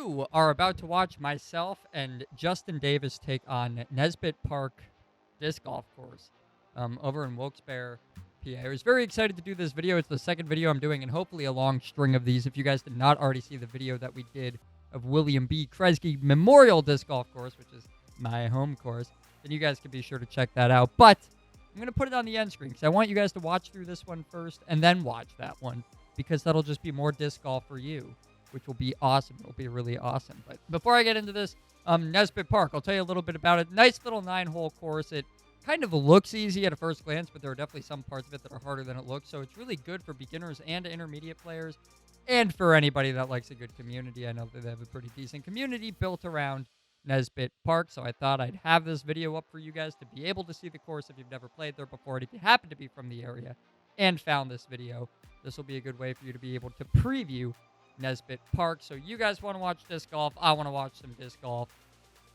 You are about to watch myself and Justin Davis take on Nesbitt Park Disc Golf Course over in Wilkes, Barre, PA. I was very excited to do this video. It's the second video I'm doing, and hopefully a long string of these. If you guys did not already see the video that we did of William B. Kresge Memorial Disc Golf Course, which is my home course, then you guys can be sure to check that out. But I'm going to put it on the end screen because I want you guys to watch through this one first and then watch that one, because that'll just be more disc golf for you, which will be awesome. It'll be really awesome. But before I get into this, Nesbitt Park, I'll tell you a little bit about it. Nice little 9-hole course. It kind of looks easy at a first glance, but there are definitely some parts of it that are harder than it looks. So it's really good for beginners and intermediate players, and for anybody that likes a good community. I know that they have a pretty decent community built around Nesbitt Park, so I thought I'd have this video up for you guys to be able to see the course if you've never played there before. And if you happen to be from the area and found this video, this will be a good way for you to be able to preview Nesbitt Park. So you guys want to watch disc golf, I want to watch some disc golf.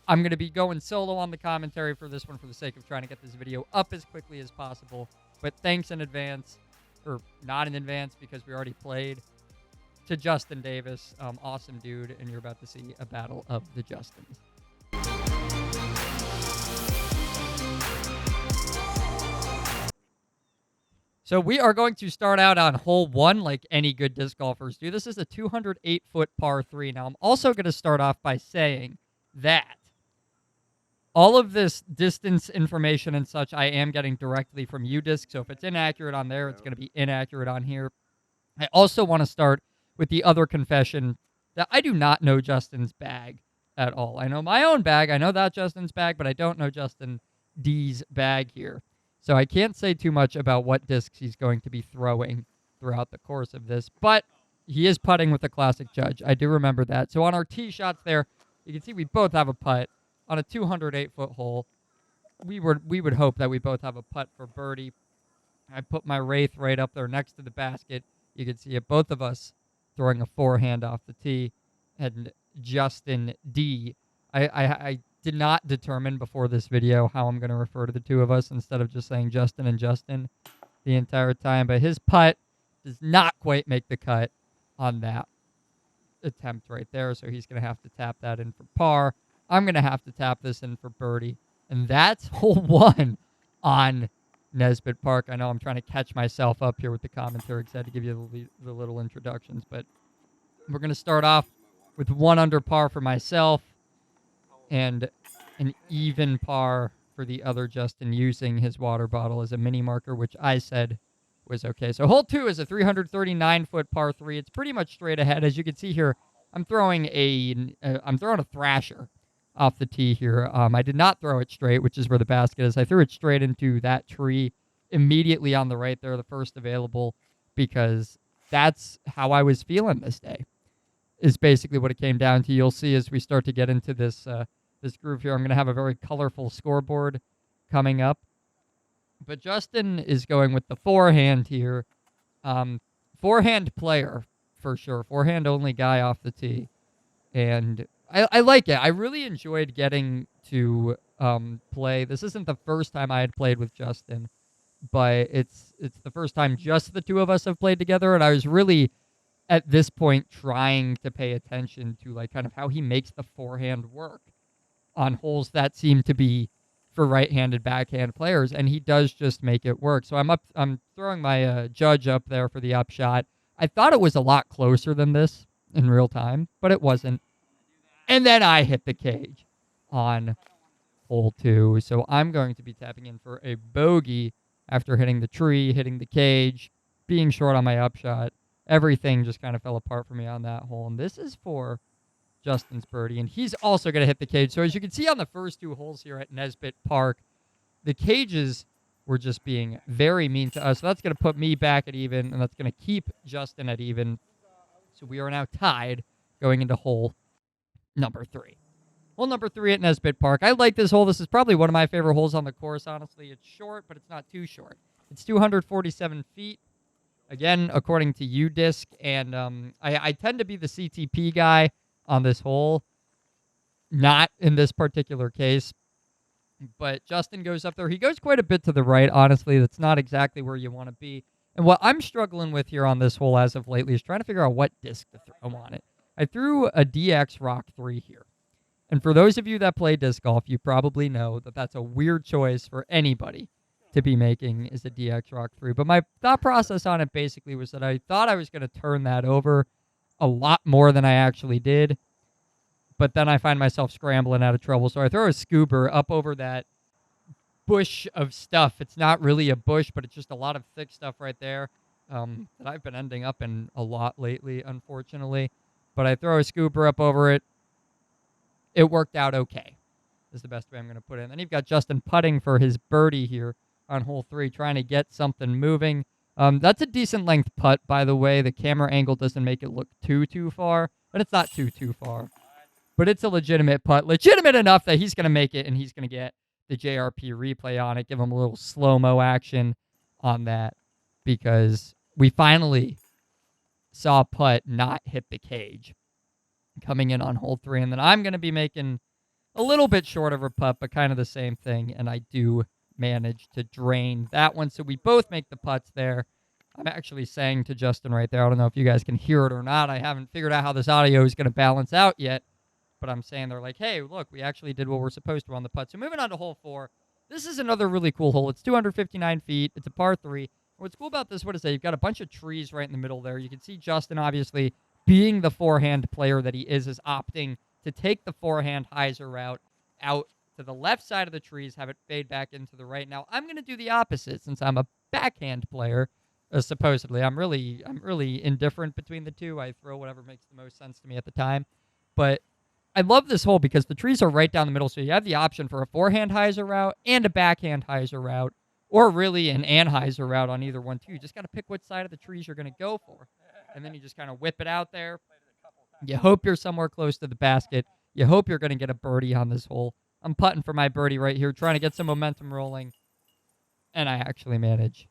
I'm going to be going solo on the commentary for this one for the sake of trying to get this video up as quickly as possible. But thanks in advance, or not in advance because we already played, to Justin Davis. Awesome dude, and you're about to see a battle of the Justins. So we are going to start out on hole 1 like any good disc golfers do. This is a 208-foot par 3. Now, I'm also going to start off by saying that all of this distance information and such I am getting directly from UDisc. So if it's inaccurate on there, it's going to be inaccurate on here. I also want to start with the other confession that I do not know Justin's bag at all. I know my own bag. I know that Justin's bag, but I don't know Justin D's bag here. So I can't say too much about what discs he's going to be throwing throughout the course of this, but he is putting with a classic judge. I do remember that. So on our tee shots there, you can see we both have a putt on a 208-foot hole. We would hope that we both have a putt for birdie. I put my Wraith right up there next to the basket. You can see it, both of us throwing a forehand off the tee. And Justin D, I did not determine before this video how I'm going to refer to the two of us instead of just saying Justin and Justin the entire time. But his putt does not quite make the cut on that attempt right there, so he's going to have to tap that in for par. I'm going to have to tap this in for birdie. And that's hole 1 on Nesbitt Park. I know I'm trying to catch myself up here with the commentary because I had to give you the little introductions, but we're going to start off with 1 under par for myself and an even par for the other Justin, using his water bottle as a mini marker, which I said was okay. So hole 2 is a 339-foot par 3. It's pretty much straight ahead. As you can see here, I'm throwing a thrasher off the tee here. I did not throw it straight, which is where the basket is. I threw it straight into that tree immediately on the right there, the first available, because that's how I was feeling this day, is basically what it came down to. You'll see as we start to get into this this groove here, I'm going to have a very colorful scoreboard coming up. But Justin is going with the forehand here. Forehand player, for sure. Forehand only guy off the tee. And I like it. I really enjoyed getting to play. This isn't the first time I had played with Justin, but it's the first time just the two of us have played together. And I was really, at this point, trying to pay attention to like kind of how he makes the forehand work on holes that seem to be for right-handed backhand players, and he does just make it work. So I'm throwing my judge up there for the upshot. I thought it was a lot closer than this in real time, but it wasn't. And then I hit the cage on hole 2. So I'm going to be tapping in for a bogey after hitting the tree, hitting the cage, being short on my upshot. Everything just kind of fell apart for me on that hole. And this is for Justin's birdie, and he's also going to hit the cage. So as you can see on the first 2 holes here at Nesbitt Park, the cages were just being very mean to us. So that's going to put me back at even, and that's going to keep Justin at even. So we are now tied going into hole number 3. Hole number 3 at Nesbitt Park. I like this hole. This is probably one of my favorite holes on the course, honestly. It's short, but it's not too short. It's 247 feet. Again, according to UDisc, and I tend to be the CTP guy on this hole. Not in this particular case, but Justin goes up there. He goes quite a bit to the right, honestly. That's not exactly where you want to be. And what I'm struggling with here on this hole as of lately is trying to figure out what disc to throw on it. I threw a DX Rock 3 here. And for those of you that play disc golf, you probably know that that's a weird choice for anybody to be making is a DX Rock 3. But my thought process on it basically was that I thought I was going to turn that over a lot more than I actually did. But then I find myself scrambling out of trouble. So I throw a scoober up over that bush of stuff. It's not really a bush, but it's just a lot of thick stuff right there that I've been ending up in a lot lately, unfortunately. But I throw a scooper up over it. It worked out okay, is the best way I'm going to put it. And then you've got Justin putting for his birdie here on hole 3, trying to get something moving. That's a decent length putt, by the way. The camera angle doesn't make it look too far, but it's not too far. But it's a legitimate putt. Legitimate enough that he's going to make it, and he's going to get the JRP replay on it, give him a little slow-mo action on that, because we finally saw a putt not hit the cage coming in on hole 3. And then I'm going to be making a little bit short of a putt, but kind of the same thing, and I do manage to drain that one. So we both make the putts there. I'm actually saying to Justin right there, I don't know if you guys can hear it or not. I haven't figured out how this audio is going to balance out yet, but I'm saying they're like, hey, look, we actually did what we're supposed to on the putt. So moving on to hole 4. This is another really cool hole. It's 259 feet. It's a par 3. What's cool about this, what is that? You've got a bunch of trees right in the middle there. You can see Justin, obviously, being the forehand player that he is opting to take the forehand hyzer route out to the left side of the trees, have it fade back into the right. Now, I'm going to do the opposite since I'm a backhand player, supposedly. I'm really indifferent between the two. I throw whatever makes the most sense to me at the time. But I love this hole because the trees are right down the middle, so you have the option for a forehand hyzer route and a backhand hyzer route, or really an anhyzer route on either one, too. You just got to pick which side of the trees you're going to go for. And then you just kind of whip it out there. You hope you're somewhere close to the basket. You hope you're going to get a birdie on this hole. I'm putting for my birdie right here, trying to get some momentum rolling. And I actually manage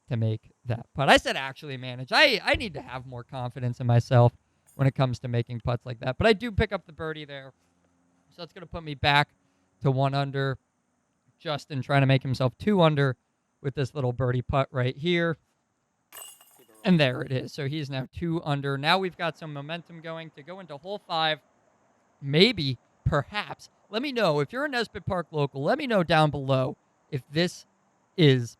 to make that putt. I said actually manage. I need to have more confidence in myself when it comes to making putts like that. But I do pick up the birdie there. So that's going to put me back to 1 under. Justin trying to make himself 2 under with this little birdie putt right here. And there it is. So he's now 2 under. Now we've got some momentum going to go into hole 5. Maybe, perhaps. Let me know. If you're a Nesbitt Park local, let me know down below if this is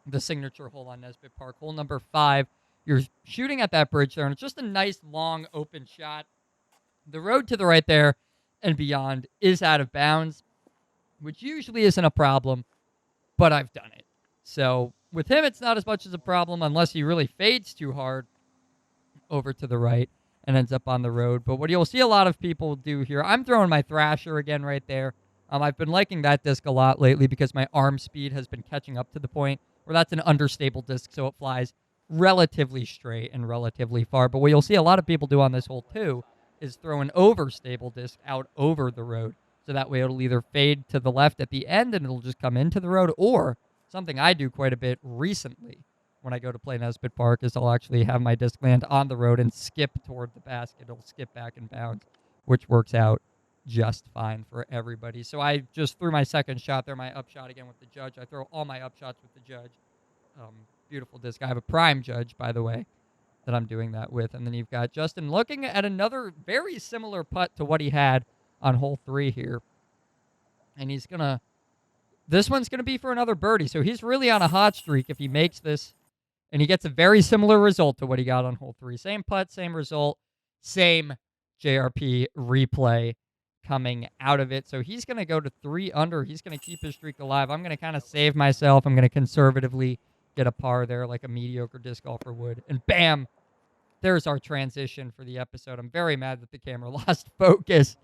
the signature hole on Nesbitt Park. Hole number 5. You're shooting at that bridge there, and it's just a nice, long, open shot. The road to the right there and beyond is out of bounds, which usually isn't a problem, but I've done it. So with him, it's not as much as a problem unless he really fades too hard over to the right and ends up on the road. But what you'll see a lot of people do here, I'm throwing my Thrasher again right there. I've been liking that disc a lot lately because my arm speed has been catching up to the point where that's an understable disc, so it flies relatively straight and relatively far. But what you'll see a lot of people do on this hole too is throw an overstable disc out over the road. So that way it'll either fade to the left at the end and it'll just come into the road, or something I do quite a bit recently when I go to play Nesbitt Park is I'll actually have my disc land on the road and skip toward the basket. It'll skip back and bounce, which works out just fine for everybody. So I just threw my second shot there, my up shot again with the judge. I throw all my up shots with the judge. Beautiful disc. I have a prime judge, by the way, that I'm doing that with. And then you've got Justin looking at another very similar putt to what he had on hole 3 here. And he's going to... This one's going to be for another birdie. So he's really on a hot streak if he makes this. And he gets a very similar result to what he got on hole 3. Same putt, same result, same JRP replay coming out of it. So he's going to go to 3 under. He's going to keep his streak alive. I'm going to kind of save myself. I'm going to conservatively get a par there like a mediocre disc golfer would. And bam, there's our transition for the episode. I'm very mad that the camera lost focus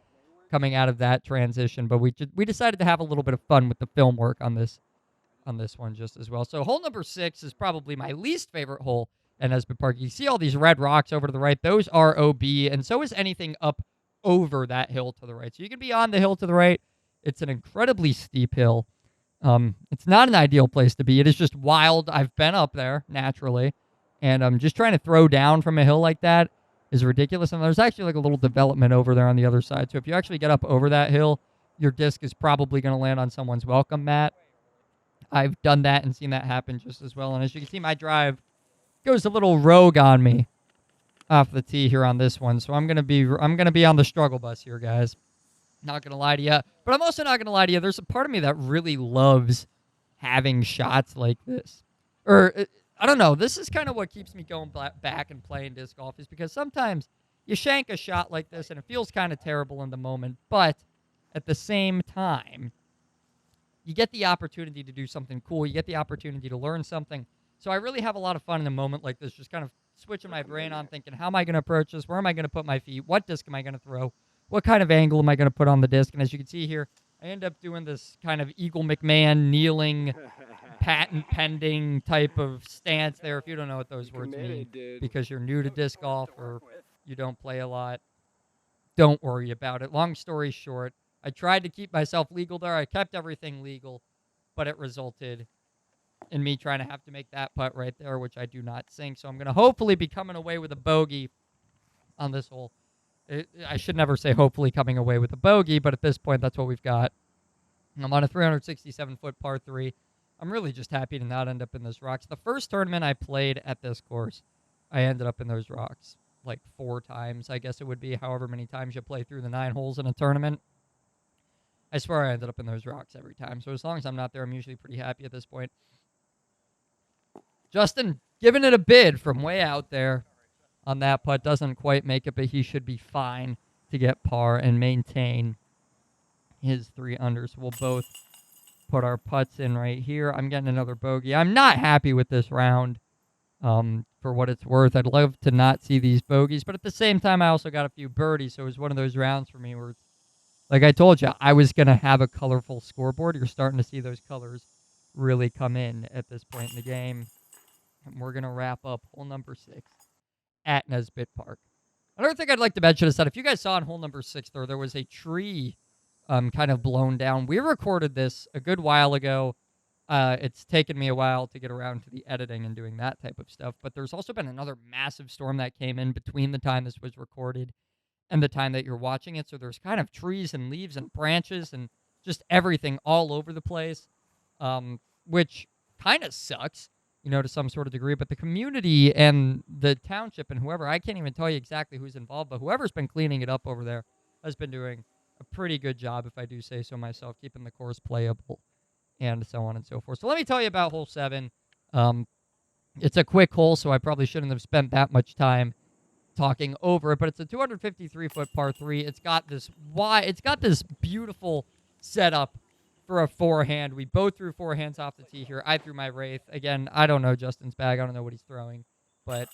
coming out of that transition, but we decided to have a little bit of fun with the film work on this one just as well. So hole number 6 is probably my least favorite hole at Nesbitt Park. You see all these red rocks over to the right. Those are OB, and so is anything up over that hill to the right. So you can be on the hill to the right. It's an incredibly steep hill. It's not an ideal place to be. It is just wild. I've been up there naturally, and just trying to throw down from a hill like that is ridiculous. And there's actually like a little development over there on the other side. So if you actually get up over that hill, your disc is probably going to land on someone's welcome mat. I've done that and seen that happen just as well. And as you can see, my drive goes a little rogue on me off the tee here on this one. So I'm gonna be on the struggle bus here, guys. Not gonna lie to you, but I'm also not gonna lie to you. There's a part of me that really loves having shots like this, or I don't know. This is kind of what keeps me going back and playing disc golf, is because sometimes you shank a shot like this and it feels kind of terrible in the moment, but at the same time, you get the opportunity to do something cool. You get the opportunity to learn something. So I really have a lot of fun in a moment like this, just kind of switching my brain on, thinking, how am I going to approach this? Where am I going to put my feet? What disc am I going to throw? What kind of angle am I going to put on the disc? And as you can see here, I end up doing this kind of Eagle McMahon kneeling, patent pending type of stance there. If you don't know what those words mean, because you're new to disc golf or you don't play a lot, don't worry about it. Long story short, I tried to keep myself legal there. I kept everything legal, but it resulted in me trying to have to make that putt right there, which I do not sink. So I'm going to hopefully be coming away with a bogey on this hole. I should never say hopefully coming away with a bogey, but at this point, that's what we've got. I'm on a 367-foot par 3. I'm really just happy to not end up in those rocks. The first tournament I played at this course, I ended up in those rocks like 4 times. I guess it would be however many times you play through the 9 holes in a tournament. I swear I ended up in those rocks every time. So as long as I'm not there, I'm usually pretty happy at this point. Justin giving it a bid from way out there on that putt. Doesn't quite make it, but he should be fine to get par and maintain his 3 under. So we'll both put our putts in right here. I'm getting another bogey. I'm not happy with this round for what it's worth. I'd love to not see these bogeys, but at the same time, I also got a few birdies. So it was one of those rounds for me where, like I told you, I was going to have a colorful scoreboard. You're starting to see those colors really come in at this point in the game. And we're going to wrap up hole number 6 at Nesbitt Park. Another thing I'd like to mention is that if you guys saw on hole number 6 there was a tree kind of blown down. We recorded this a good while ago. It's taken me a while to get around to the editing and doing that type of stuff. But there's also been another massive storm that came in between the time this was recorded and the time that you're watching it. So there's kind of trees and leaves and branches and just everything all over the place, which kind of sucks, to some sort of degree. But the community and the township and whoever, I can't even tell you exactly who's involved, but whoever's been cleaning it up over there has been doing a pretty good job, if I do say so myself, keeping the course playable and so on and so forth. So let me tell you about hole 7. It's a quick hole, so I probably shouldn't have spent that much time talking over it, but it's a 253-foot par 3. It's got this beautiful setup for a forehand. We both threw forehands off the tee here. I threw my Wraith. Again, I don't know Justin's bag. I don't know what he's throwing, but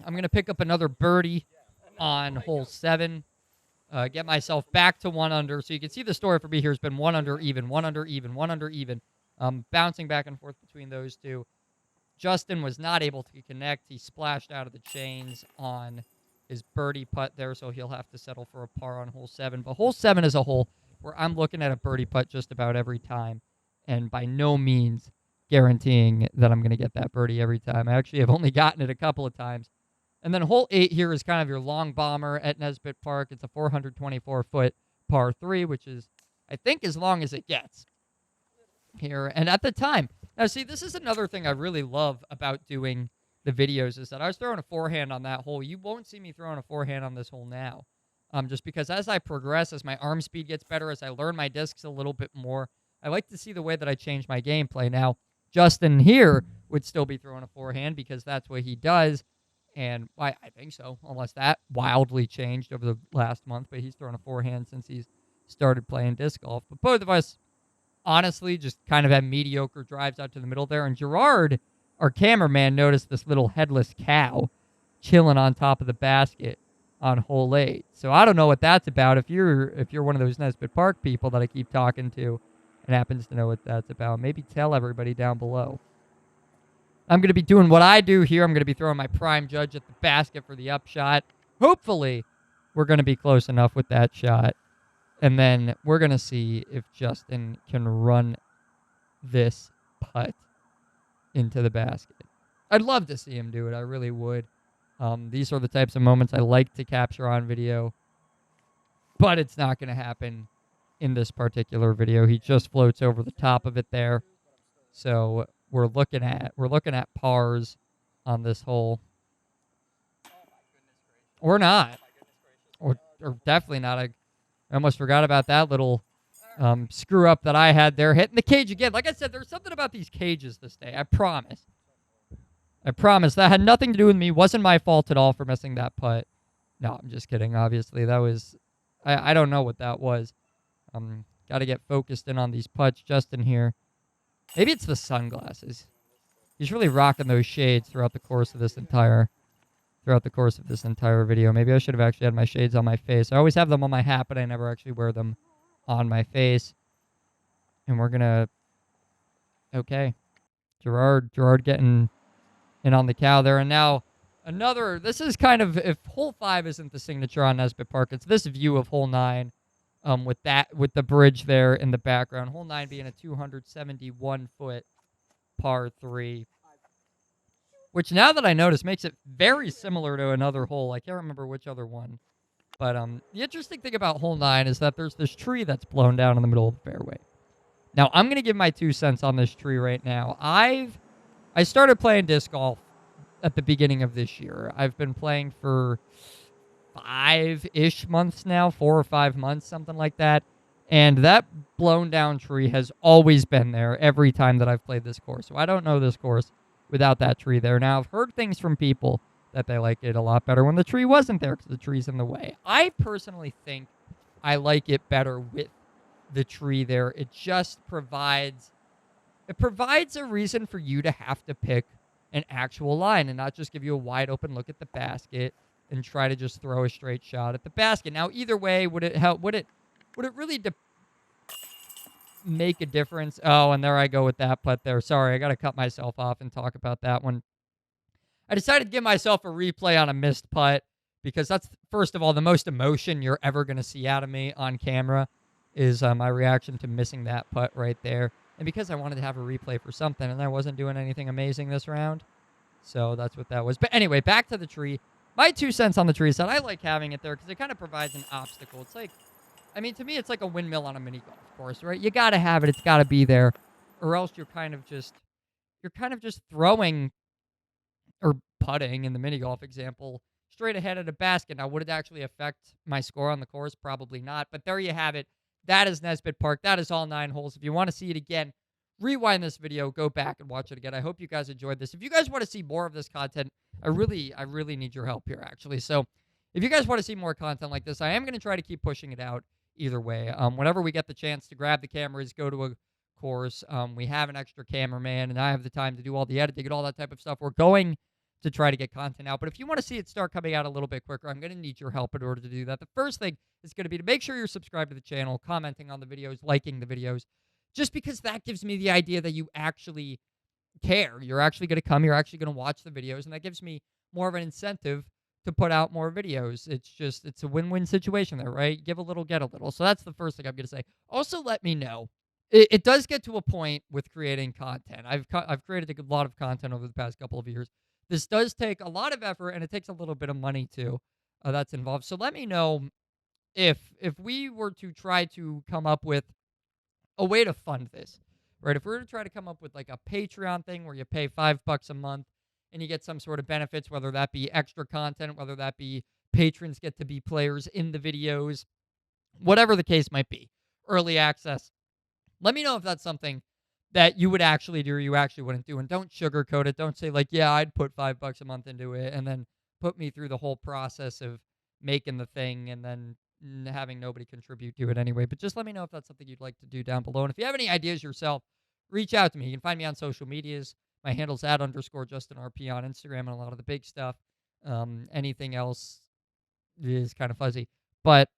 I'm going to pick up another birdie on hole 7. Get myself back to 1 under. So you can see the story for me here has been 1 under, even, 1 under, even, 1 under, even. Bouncing back and forth between those two. Justin was not able to connect. He splashed out of the chains on his birdie putt there, so he'll have to settle for a par on hole 7. But hole 7 is a hole where I'm looking at a birdie putt just about every time, and by no means guaranteeing that I'm going to get that birdie every time. I actually have only gotten it a couple of times. And then hole 8 here is kind of your long bomber at Nesbitt Park. It's a 424-foot par 3, which is, I think, as long as it gets here. And at the time, now see, this is another thing I really love about doing the videos, is that I was throwing a forehand on that hole. You won't see me throwing a forehand on this hole now, just because as I progress, as my arm speed gets better, as I learn my discs a little bit more, I like to see the way that I change my gameplay. Now, Justin here would still be throwing a forehand because that's what he does. And I think so, unless that wildly changed over the last month. But he's thrown a forehand since he's started playing disc golf. But both of us, honestly, just kind of had mediocre drives out to the middle there. And Gerard, our cameraman, noticed this little headless cow chilling on top of the basket on hole 8. So I don't know what that's about. If you're one of those Nesbitt Park people that I keep talking to and happens to know what that's about, maybe tell everybody down below. I'm going to be doing what I do here. I'm going to be throwing my prime judge at the basket for the upshot. Hopefully, we're going to be close enough with that shot. And then we're going to see if Justin can run this putt into the basket. I'd love to see him do it. I really would. These are the types of moments I like to capture on video. But it's not going to happen in this particular video. He just floats over the top of it there. So we're looking at pars on this hole. Or not. Or definitely not. I almost forgot about that little screw up that I had there. Hitting the cage again. Like I said, there's something about these cages this day. I promise. I promise. That had nothing to do with me. Wasn't my fault at all for missing that putt. No, I'm just kidding. Obviously, that was... I don't know what that was. Got to get focused in on these putts just in here. Maybe it's the sunglasses. He's really rocking those shades throughout the course of this entire video. Maybe I should have actually had my shades on my face. I always have them on my hat, but I never actually wear them on my face. And we're gonna... Okay. Gerard getting in on the cow there. And now another... This is kind of... If hole 5 isn't the signature on Nesbitt Park, it's this view of hole 9 with the bridge there in the background. Hole 9 being a 271-foot par 3. Which, now that I notice, makes it very similar to another hole. I can't remember which other one. But the interesting thing about hole 9 is that there's this tree that's blown down in the middle of the fairway. Now, I'm going to give my 2 cents on this tree right now. I started playing disc golf at the beginning of this year. I've been playing for 5-ish months now, 4 or 5 months, something like that. And that blown down tree has always been there every time that I've played this course. So I don't know this course without that tree there. Now, I've heard things from people that they like it a lot better when the tree wasn't there because the tree's in the way. I personally think I like it better with the tree there. It just provides a reason for you to have to pick an actual line and not just give you a wide open look at the basket and try to just throw a straight shot at the basket. Now, either way, would it help? Would it really make a difference? Oh, and there I go with that putt there. Sorry, I got to cut myself off and talk about that one. I decided to give myself a replay on a missed putt because that's, first of all, the most emotion you're ever going to see out of me on camera is my reaction to missing that putt right there. And because I wanted to have a replay for something, and I wasn't doing anything amazing this round. So that's what that was. But anyway, back to the tree. My 2 cents on the tree is that I like having it there because it kind of provides an obstacle. It's like, I mean, to me, it's like a windmill on a mini golf course, right? You got to have it. It's got to be there. Or else you're kind of just throwing or putting, in the mini golf example, straight ahead at a basket. Now, would it actually affect my score on the course? Probably not. But there you have it. That is Nesbitt Park. That is all 9 holes. If you want to see it again, rewind this video, go back and watch it again. I hope you guys enjoyed this. If you guys want to see more of this content, I really need your help here, actually. So if you guys want to see more content like this, I am going to try to keep pushing it out either way. Whenever we get the chance to grab the cameras, go to a course, we have an extra cameraman, and I have the time to do all the editing and all that type of stuff. We're going to try to get content out. But if you want to see it start coming out a little bit quicker, I'm going to need your help in order to do that. The first thing is going to be to make sure you're subscribed to the channel, commenting on the videos, liking the videos, just because that gives me the idea that you actually care. You're actually going to come, you're actually going to watch the videos, and that gives me more of an incentive to put out more videos. It's a win-win situation there, right? Give a little, get a little. So that's the first thing I'm going to say. Also, let me know. It does get to a point with creating content. I've created a lot of content over the past couple of years. This does take a lot of effort, and it takes a little bit of money, too, that's involved. So let me know if we were to try to come up with a way to fund this, right? If we were to try to come up with like a Patreon thing where you pay $5 a month and you get some sort of benefits, whether that be extra content, whether that be patrons get to be players in the videos, whatever the case might be, early access. Let me know if that's something that you would actually do or you actually wouldn't do. And don't sugarcoat it. Don't say like, yeah, I'd put $5 a month into it and then put me through the whole process of making the thing and then having nobody contribute to it anyway. But just let me know if that's something you'd like to do down below. And if you have any ideas yourself, reach out to me. You can find me on social medias. My handle's @_JustinRP on Instagram and a lot of the big stuff. Anything else is kind of fuzzy. But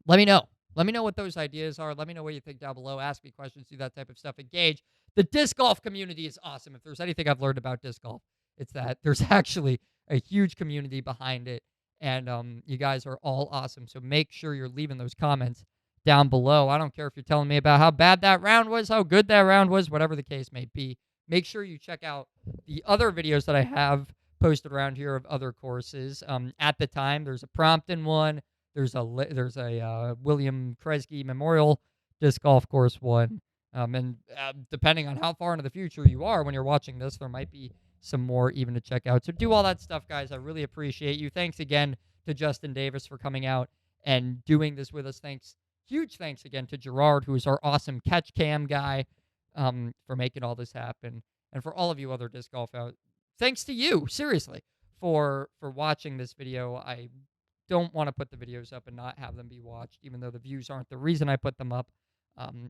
let me know. Let me know what those ideas are. Let me know what you think down below. Ask me questions, do that type of stuff. Engage. The disc golf community is awesome. If there's anything I've learned about disc golf, it's that there's actually a huge community behind it. And you guys are all awesome. So make sure you're leaving those comments down below. I don't care if you're telling me about how bad that round was, how good that round was, whatever the case may be. Make sure you check out the other videos that I have posted around here of other courses. At the time, there's a Prompton one. There's a William Kresge Memorial Disc Golf Course one. And depending on how far into the future you are when you're watching this, there might be some more even to check out. So do all that stuff, guys. I really appreciate you. Thanks again to Justin Davis for coming out and doing this with us. Huge thanks again to Gerard, who is our awesome catch cam guy, for making all this happen. And for all of you other disc golf out, thanks to you, seriously, for watching this video. I don't want to put the videos up and not have them be watched, even though the views aren't the reason I put them up.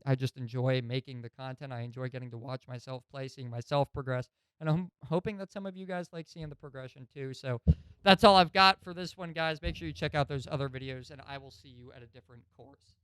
I just enjoy making the content. I enjoy getting to watch myself play, seeing myself progress, and I'm hoping that some of you guys like seeing the progression too. So that's all I've got for this one, guys. Make sure you check out those other videos, and I will see you at a different course.